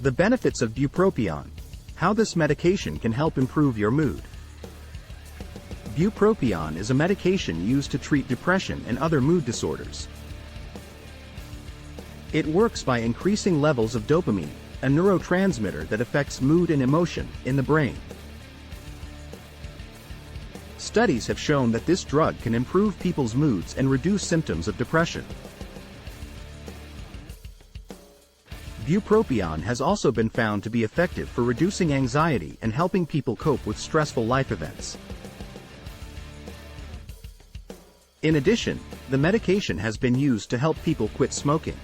The benefits of bupropion. How this medication can help improve your mood. Bupropion is a medication used to treat depression and other mood disorders. It works by increasing levels of dopamine, a neurotransmitter that affects mood and emotion, in the brain. Studies have shown that this drug can improve people's moods and reduce symptoms of depression. Bupropion has also been found to be effective for reducing anxiety and helping people cope with stressful life events. In addition, the medication has been used to help people quit smoking.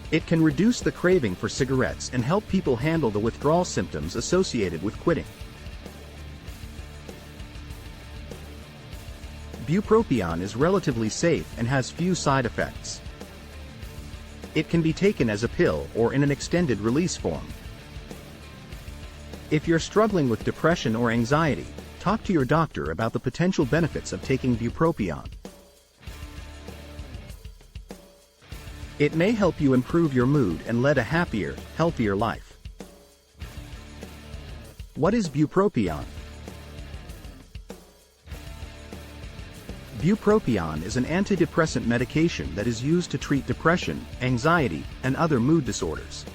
It can reduce the craving for cigarettes and help people handle the withdrawal symptoms associated with quitting. Bupropion is relatively safe and has few side effects. It can be taken as a pill or in an extended release form. If you're struggling with depression or anxiety, talk to your doctor about the potential benefits of taking bupropion. It may help you improve your mood and lead a happier, healthier life. What is bupropion? Bupropion is an antidepressant medication that is used to treat depression, anxiety, and other mood disorders.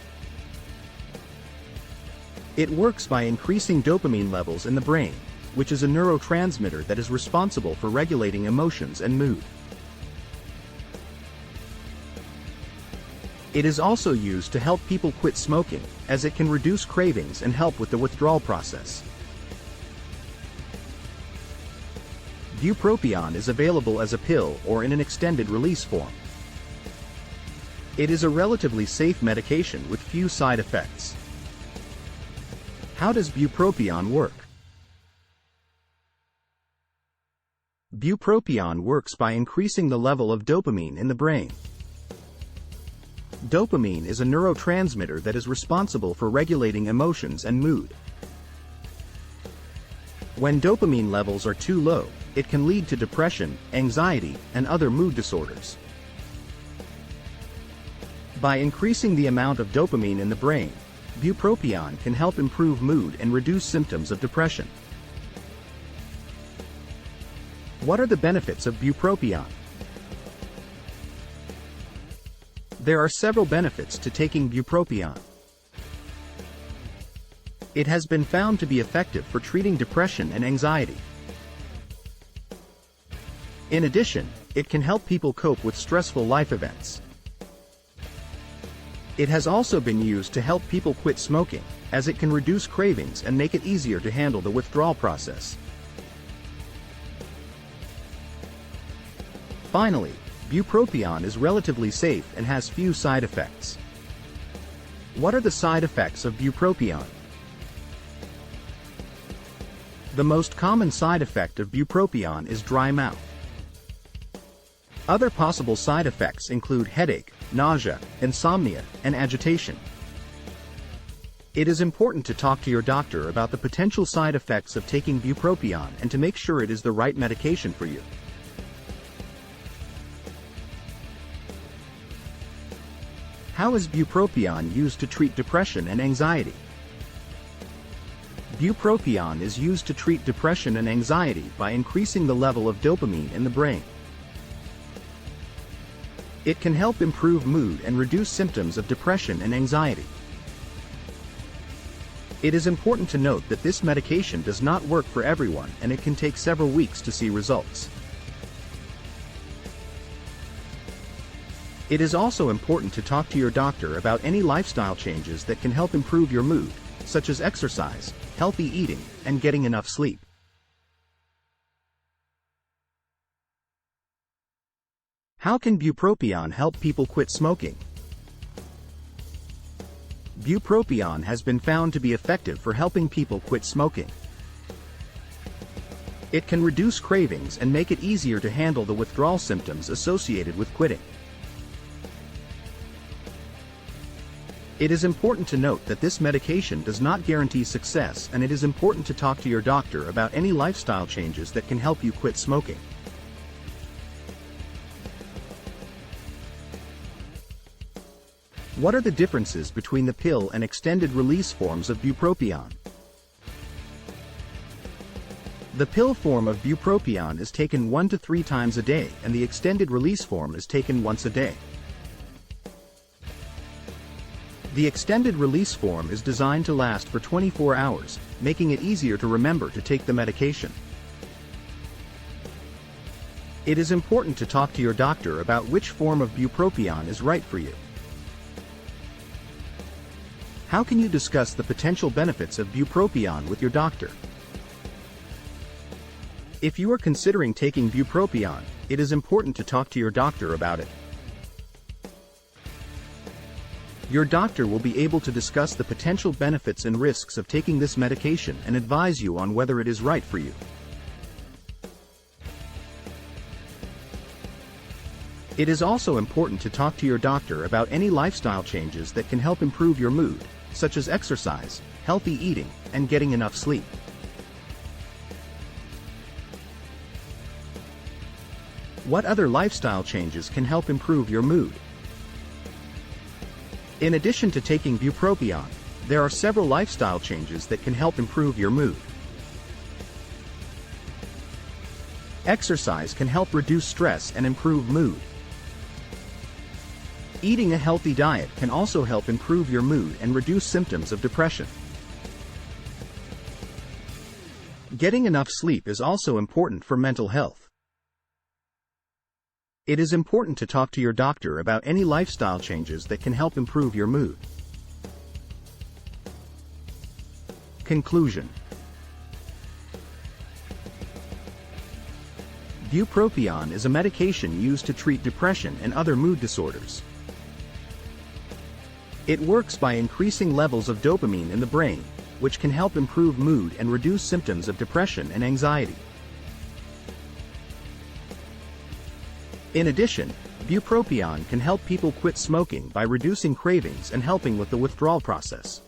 It works by increasing dopamine levels in the brain, which is a neurotransmitter that is responsible for regulating emotions and mood. It is also used to help people quit smoking, as it can reduce cravings and help with the withdrawal process. Bupropion is available as a pill or in an extended release form. It is a relatively safe medication with few side effects. How does bupropion work? Bupropion works by increasing the level of dopamine in the brain. Dopamine is a neurotransmitter that is responsible for regulating emotions and mood. When dopamine levels are too low, it can lead to depression, anxiety, and other mood disorders. By increasing the amount of dopamine in the brain, bupropion can help improve mood and reduce symptoms of depression. What are the benefits of bupropion? There are several benefits to taking bupropion. It has been found to be effective for treating depression and anxiety. In addition, it can help people cope with stressful life events. It has also been used to help people quit smoking, as it can reduce cravings and make it easier to handle the withdrawal process. Finally, bupropion is relatively safe and has few side effects. What are the side effects of bupropion? The most common side effect of bupropion is dry mouth. Other possible side effects include headache, nausea, insomnia, and agitation. It is important to talk to your doctor about the potential side effects of taking bupropion and to make sure it is the right medication for you. How is bupropion used to treat depression and anxiety? Bupropion is used to treat depression and anxiety by increasing the level of dopamine in the brain. It can help improve mood and reduce symptoms of depression and anxiety. It is important to note that this medication does not work for everyone and it can take several weeks to see results. It is also important to talk to your doctor about any lifestyle changes that can help improve your mood, such as exercise, healthy eating, and getting enough sleep. How can bupropion help people quit smoking? Bupropion has been found to be effective for helping people quit smoking. It can reduce cravings and make it easier to handle the withdrawal symptoms associated with quitting. It is important to note that this medication does not guarantee success, and it is important to talk to your doctor about any lifestyle changes that can help you quit smoking. What are the differences between the pill and extended-release forms of bupropion? The pill form of bupropion is taken 1 to 3 times a day, and the extended-release form is taken once a day. The extended-release form is designed to last for 24 hours, making it easier to remember to take the medication. It is important to talk to your doctor about which form of bupropion is right for you. How can you discuss the potential benefits of bupropion with your doctor? If you are considering taking bupropion, it is important to talk to your doctor about it. Your doctor will be able to discuss the potential benefits and risks of taking this medication and advise you on whether it is right for you. It is also important to talk to your doctor about any lifestyle changes that can help improve your mood, such as exercise, healthy eating, and getting enough sleep. What other lifestyle changes can help improve your mood? In addition to taking bupropion, there are several lifestyle changes that can help improve your mood. Exercise can help reduce stress and improve mood. Eating a healthy diet can also help improve your mood and reduce symptoms of depression. Getting enough sleep is also important for mental health. It is important to talk to your doctor about any lifestyle changes that can help improve your mood. Conclusion. Bupropion is a medication used to treat depression and other mood disorders. It works by increasing levels of dopamine in the brain, which can help improve mood and reduce symptoms of depression and anxiety. In addition, bupropion can help people quit smoking by reducing cravings and helping with the withdrawal process.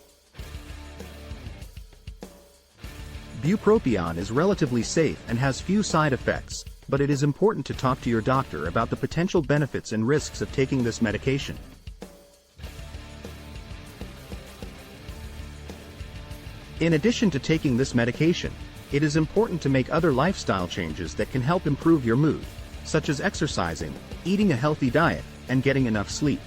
Bupropion is relatively safe and has few side effects, but it is important to talk to your doctor about the potential benefits and risks of taking this medication. In addition to taking this medication, it is important to make other lifestyle changes that can help improve your mood, such as exercising, eating a healthy diet, and getting enough sleep.